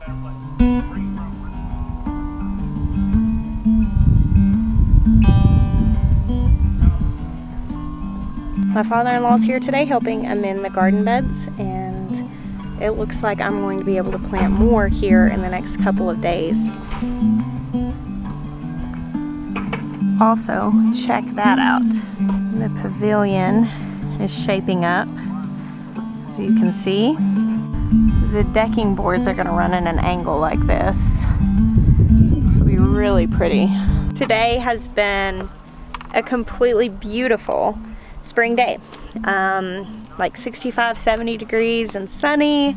My father-in-law's here today helping amend the garden beds, and it looks like I'm going to be able to plant more here in the next couple of days. Also, check that out. The pavilion is shaping up, as you can see. The decking boards are going to run in an angle like this. This will be really pretty. Today has been a completely beautiful spring day. Like 65, 70 degrees and sunny.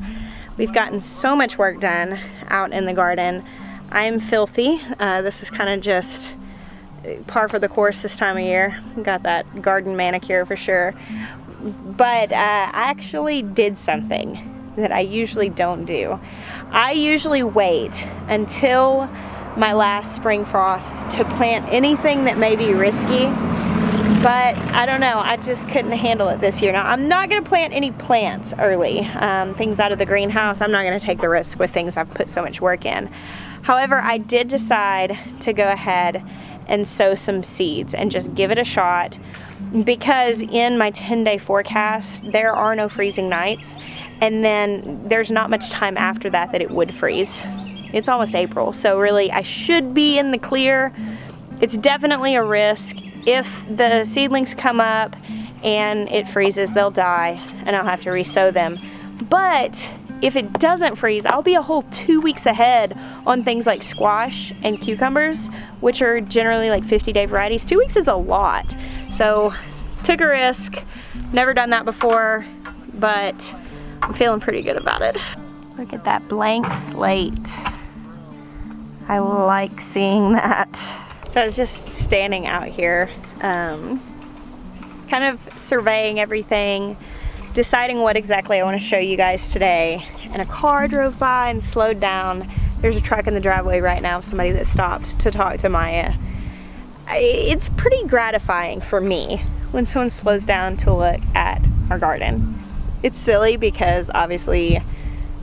We've gotten so much work done out in the garden. I'm filthy. This is kind of just par for the course this time of year. Got that garden manicure for sure. But I actually did something that I usually don't do. I usually wait until my last spring frost to plant anything that may be risky. But I don't know, I just couldn't handle it this year. Now, I'm not gonna plant any plants early, things out of the greenhouse. I'm not gonna take the risk with things I've put so much work in. However, I did decide to go ahead and sow some seeds and just give it a shot, because in my 10-day forecast, there are no freezing nights, and then there's not much time after that that it would freeze. It's almost April, so really I should be in the clear. It's definitely a risk. If the seedlings come up and it freezes, they'll die and I'll have to re-sow them. But if it doesn't freeze, I'll be a whole 2 weeks ahead on things like squash and cucumbers, which are generally like 50-day varieties. 2 weeks is a lot. So took a risk, never done that before, but I'm feeling pretty good about it. Look at that blank slate. I like seeing that. So I was just standing out here, kind of surveying everything, deciding what exactly I want to show you guys today. And a car drove by and slowed down. There's a truck in the driveway right now, somebody that stopped to talk to Maya. It's pretty gratifying for me when someone slows down to look at our garden. It's silly because obviously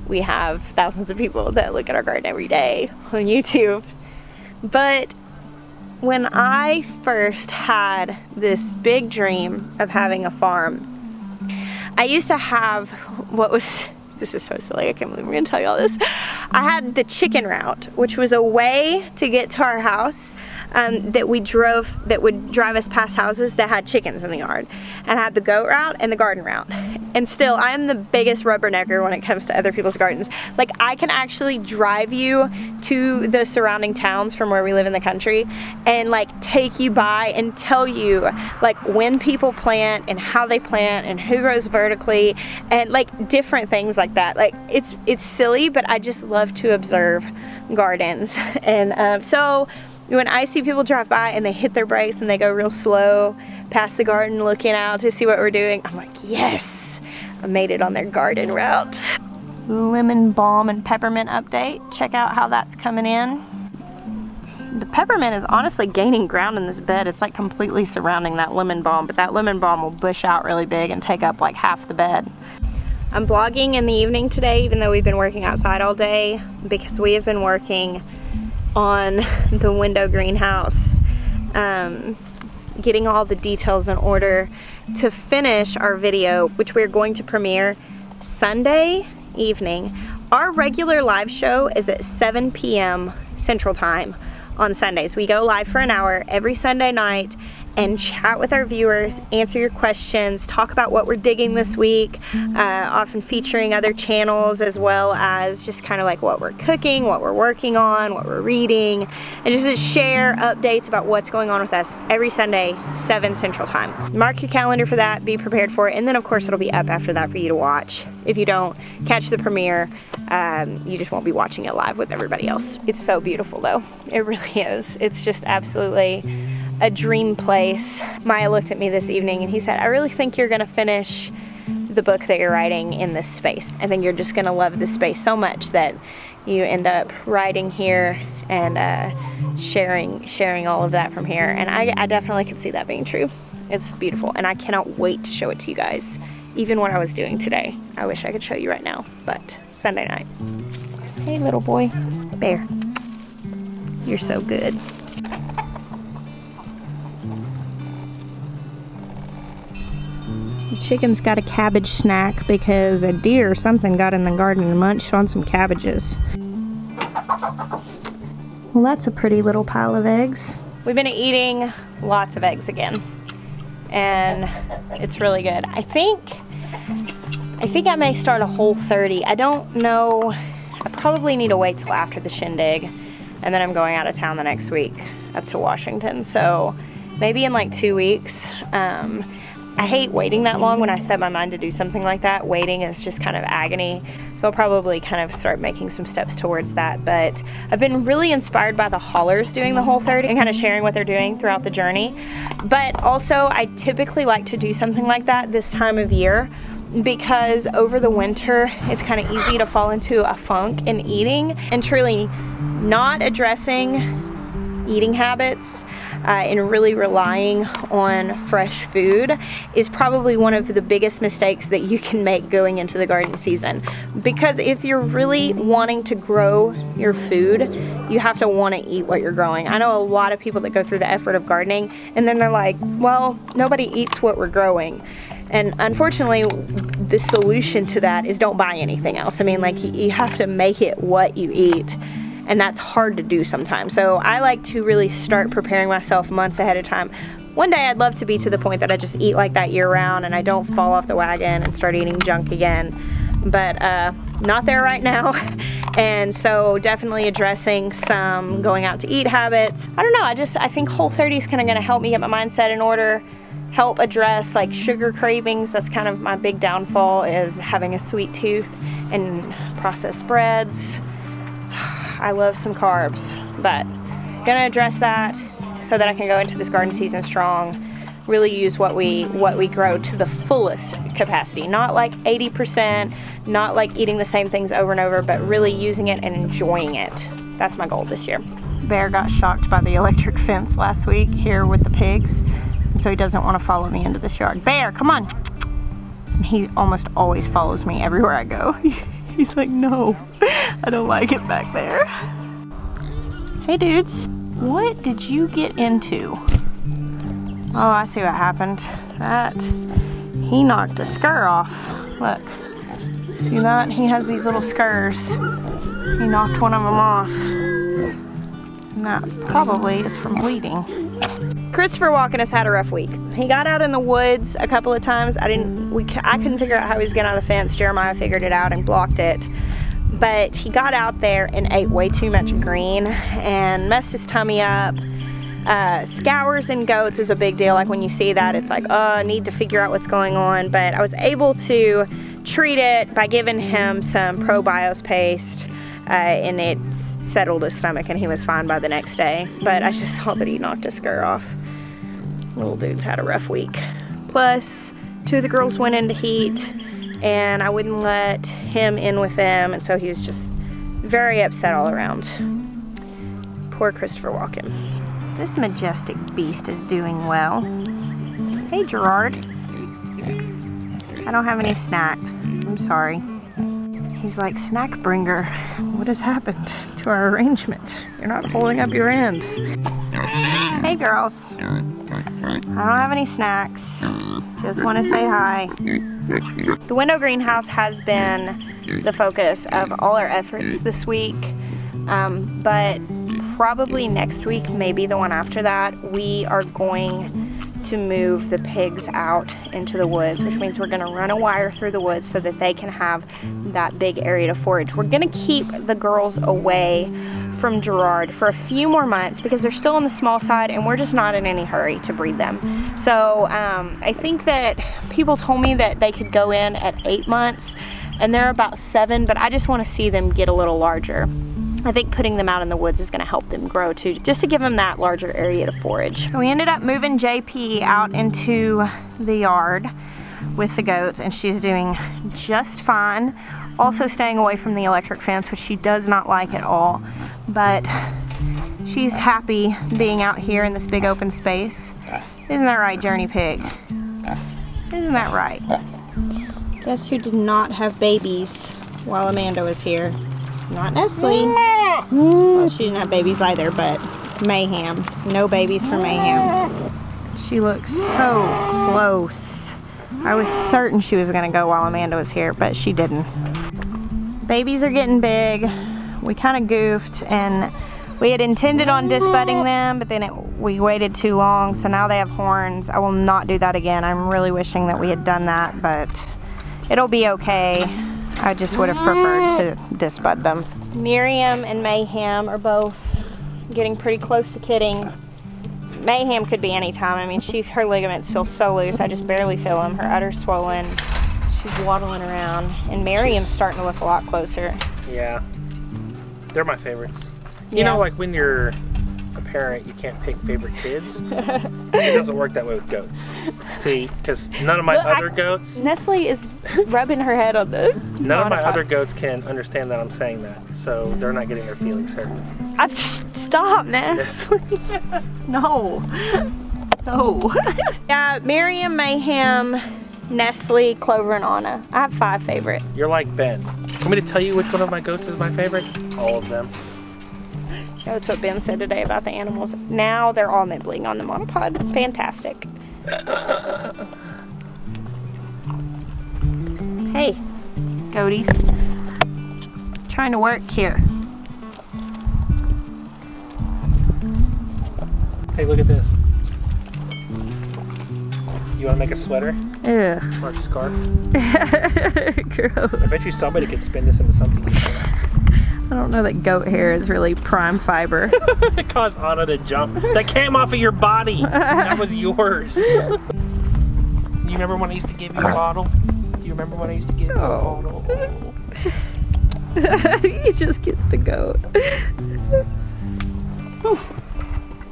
we have thousands of people that look at our garden every day on YouTube. But when I first had this big dream of having a farm, I used to have what was, this is so silly, I can't believe we're gonna tell you all this. I had the chicken route, which was a way to get to our house that we drove, that would drive us past houses that had chickens in the yard. And I had the goat route and the garden route. And still, I'm the biggest rubbernecker when it comes to other people's gardens. Like, I can actually drive you to the surrounding towns from where we live in the country and like take you by and tell you like when people plant and how they plant and who grows vertically and like different things like that. Like, it's silly, but I just love to observe gardens. And so when I see people drive by and they hit their brakes and they go real slow past the garden looking out to see what we're doing, I'm like, yes, I made it on their garden route. Lemon balm and peppermint update. Check out how that's coming in. The peppermint is honestly gaining ground in this bed. It's like completely surrounding that lemon balm, but that lemon balm will bush out really big and take up like half the bed. I'm vlogging in the evening today, even though we've been working outside all day, because we have been working on the window greenhouse, getting all the details in order to finish our video, which we're going to premiere Sunday evening. Our regular live show is at 7 p.m. Central Time on Sundays. We go live for an hour every Sunday night and chat with our viewers, answer your questions, talk about what we're digging this week, often featuring other channels, as well as just kind of like what we're cooking, what we're working on, what we're reading, and just to share updates about what's going on with us every Sunday, 7 Central Time. Mark your calendar for that, be prepared for it, and then of course it'll be up after that for you to watch. If you don't catch the premiere, you just won't be watching it live with everybody else. It's so beautiful though, it really is. It's just absolutely a dream place. Maya looked at me this evening and he said, I really think you're gonna finish the book that you're writing in this space. I think you're just gonna love this space so much that you end up writing here and sharing all of that from here. And I definitely can see that being true. It's beautiful and I cannot wait to show it to you guys. Even what I was doing today. I wish I could show you right now, but Sunday night. Hey, little boy. Bear. You're so good. The chicken's got a cabbage snack because a deer or something got in the garden and munched on some cabbages. Well, that's a pretty little pile of eggs. We've been eating lots of eggs again, and it's really good. I think I may start a Whole30. I don't know. I probably need to wait till after the shindig, and then I'm going out of town the next week up to Washington, so maybe in like 2 weeks. I hate waiting that long when I set my mind to do something like that. Waiting is just kind of agony, so I'll probably kind of start making some steps towards that. But I've been really inspired by the haulers doing the Whole30 and kind of sharing what they're doing throughout the journey. But also I typically like to do something like that this time of year, because over the winter it's kind of easy to fall into a funk in eating, and truly not addressing eating habits and really relying on fresh food is probably one of the biggest mistakes that you can make going into the garden season. Because if you're really wanting to grow your food, you have to want to eat what you're growing. I know a lot of people that go through the effort of gardening and then they're like, well, nobody eats what we're growing. And unfortunately, the solution to that is don't buy anything else. I mean, like, you have to make it what you eat, and that's hard to do sometimes. So I like to really start preparing myself months ahead of time. One day I'd love to be to the point that I just eat like that year round and I don't fall off the wagon and start eating junk again. But not there right now. And so definitely addressing some going out to eat habits. I don't know, I think Whole30 is kind of gonna help me get my mindset in order, help address like sugar cravings. That's kind of my big downfall, is having a sweet tooth, and processed breads. I love some carbs, but gonna address that so that I can go into this garden season strong, really use what we grow to the fullest capacity. Not like 80%, not like eating the same things over and over, but really using it and enjoying it. That's my goal this year. Bear got shocked by the electric fence last week here with the pigs, and so he doesn't want to follow me into this yard. Bear, come on! And he almost always follows me everywhere I go. He's like, no, I don't like it back there. Hey dudes, what did you get into? Oh, I see what happened. He knocked the skir off. Look, see that? He has these little skirts. He knocked one of them off. And that probably is from bleeding. Christopher Walken has had a rough week. He got out in the woods a couple of times. I couldn't figure out how he was getting out of the fence. Jeremiah figured it out and blocked it. But he got out there and ate way too much green and messed his tummy up. Scours in goats is a big deal. Like when you see that, it's like, oh, I need to figure out what's going on. But I was able to treat it by giving him some ProBios paste, and it settled his stomach and he was fine by the next day. But I just saw that he knocked his skir off. Little dude's had a rough week. Plus, 2 of the girls went into heat and I wouldn't let him in with them, and so he was just very upset all around. Poor Christopher Walken. This majestic beast is doing well. Hey Gerard. I don't have any snacks. I'm sorry. He's like, snack bringer. What has happened to our arrangement? You're not holding up your end. Hey girls. I don't have any snacks. Just want to say hi. The window greenhouse has been the focus of all our efforts this week, but probably next week, maybe the one after that, we are going to move the pigs out into the woods, which means we're going to run a wire through the woods so that they can have that big area to forage. We're going to keep the girls away from Gerard for a few more months because they're still on the small side and we're just not in any hurry to breed them. So I think that people told me that they could go in at 8 months and they're about 7, but I just want to see them get a little larger. I think putting them out in the woods is going to help them grow too, just to give them that larger area to forage. We ended up moving JP out into the yard with the goats, and she's doing just fine. Also staying away from the electric fence, which she does not like at all. But she's happy being out here in this big open space. Isn't that right, Journey Pig? Isn't that right? Guess who did not have babies while Amanda was here? Not Nestle. Well, she didn't have babies either, but Mayhem. No babies for Mayhem. She looks so close. I was certain she was gonna go while Amanda was here, but she didn't. Babies are getting big. We kind of goofed, and we had intended on disbudding them, but then we waited too long, so now they have horns. I will not do that again. I'm really wishing that we had done that, but it'll be okay. I just would have preferred to disbud them. Miriam and Mayhem are both getting pretty close to kidding. Mayhem could be any time. I mean, her ligaments feel so loose. I just barely feel them. Her udder's swollen. She's waddling around. And Miriam's starting to look a lot closer. Yeah. They're my favorites. You know, like when you're a parent, you can't pick favorite kids. It doesn't work that way with goats. See, because none of my other goats... Nestle is rubbing her head on the... None of my other goats can understand that I'm saying that, so they're not getting their feelings hurt. Stop, Ness. No. No. Yeah, Miriam, Mayhem, Nestle, Clover, and Anna. I have 5 favorites. You're like Ben. Want me to tell you which one of my goats is my favorite? All of them. That's what Ben said today about the animals. Now they're all nibbling on the monopod. Fantastic. Hey, goaties. Trying to work here. Hey, look at this. You want to make a sweater? Ugh. Or a scarf? Gross. I bet you somebody could spin this into something useful. I don't know that goat hair is really prime fiber. It caused Anna to jump. That came off of your body. That was yours. You remember when I used to give you a bottle? Do you remember when I used to give you a bottle? He just gets to goat.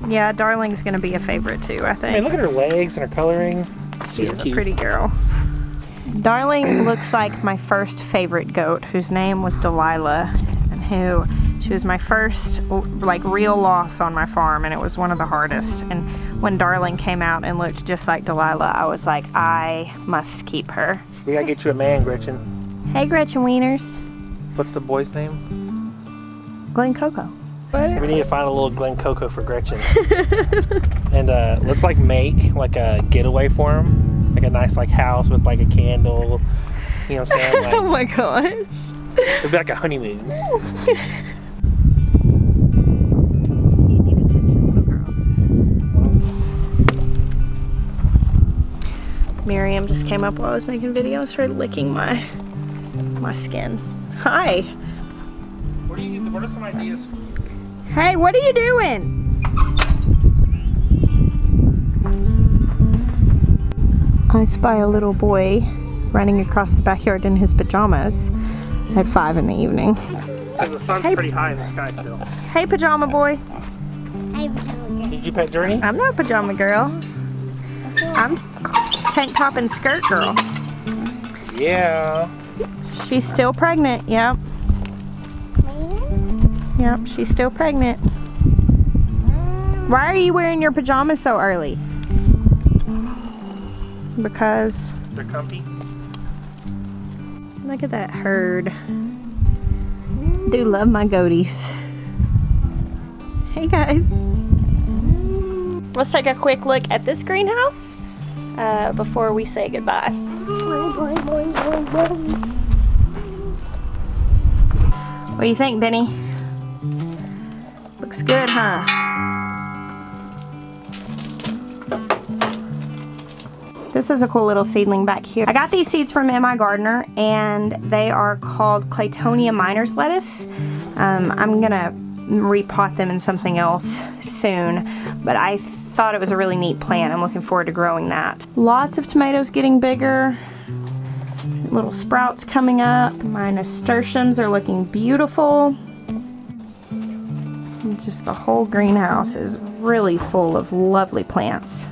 Yeah, Darling's gonna be a favorite too, I think. Hey, look at her legs and her coloring. She's a pretty girl. Darling looks like my first favorite goat, whose name was Delilah, and she was my first like real loss on my farm, and it was one of the hardest. And when Darling came out and looked just like Delilah, I was like, I must keep her. We gotta get you a man, Gretchen. Hey, Gretchen Wieners. What's the boy's name? Glen Coco. We need to find a little Glen Coco for Gretchen. And let's like make like a getaway for him. Like a nice like house with like a candle. You know what I'm saying? Like, oh my gosh. It'd be like a honeymoon. You need attention, little girl. Miriam just came up while I was making a video and started licking my skin. Hi. What are some ideas? Hey, what are you doing? I spy a little boy running across the backyard in his pajamas at 5 in the evening. The sun's pretty high in the sky still. Hey, pajama boy. Hey, pajama girl. Did you pet Journey? I'm not a pajama girl. I'm tank top and skirt girl. Yeah. She's still pregnant, yep. Yep, she's still pregnant. Why are you wearing your pajamas so early? Because they're comfy. Look at that herd. Do love my goaties. Hey guys. Let's take a quick look at this greenhouse before we say goodbye. What do you think, Benny? Looks good, huh? This is a cool little seedling back here. I got these seeds from M.I. Gardner, and they are called Claytonia Miner's lettuce. I'm gonna repot them in something else soon, but I thought it was a really neat plant. I'm looking forward to growing that. Lots of tomatoes getting bigger. Little sprouts coming up. My nasturtiums are looking beautiful. And just the whole greenhouse is really full of lovely plants.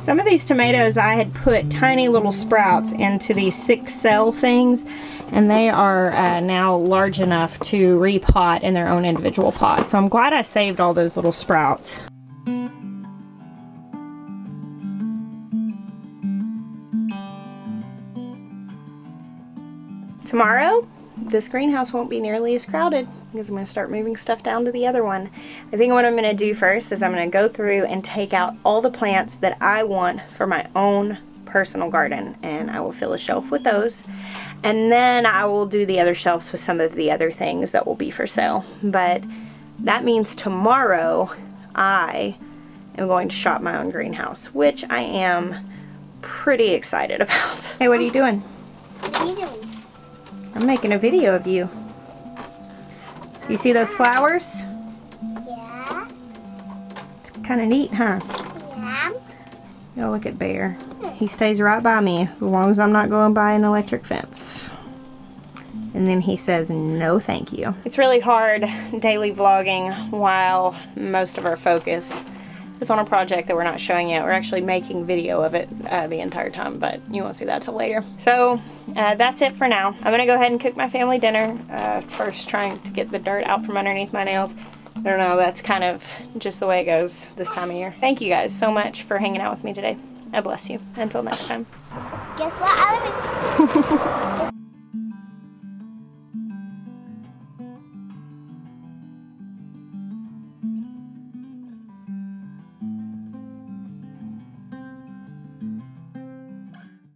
Some of these tomatoes I had put tiny little sprouts into these 6-cell things, and they are now large enough to repot in their own individual pots. So I'm glad I saved all those little sprouts. Tomorrow, this greenhouse won't be nearly as crowded because I'm going to start moving stuff down to the other one. I think what I'm going to do first is I'm going to go through and take out all the plants that I want for my own personal garden, and I will fill a shelf with those, and then I will do the other shelves with some of the other things that will be for sale. But that means tomorrow I am going to shop my own greenhouse, which I am pretty excited about. Hey, what are you doing? What are you doing? I'm making a video of you. You see those flowers? Yeah. It's kind of neat, huh? Yeah. Yo, look at Bear. He stays right by me as long as I'm not going by an electric fence. And then he says, no thank you. It's really hard daily vlogging while most of our focus is on a project that we're not showing yet. We're actually making video of it the entire time, but you won't see that till later. So that's it for now. I'm gonna go ahead and cook my family dinner. First trying to get the dirt out from underneath my nails. I don't know, that's kind of just the way it goes this time of year. Thank you guys so much for hanging out with me today. I bless you. Until next time. Guess what?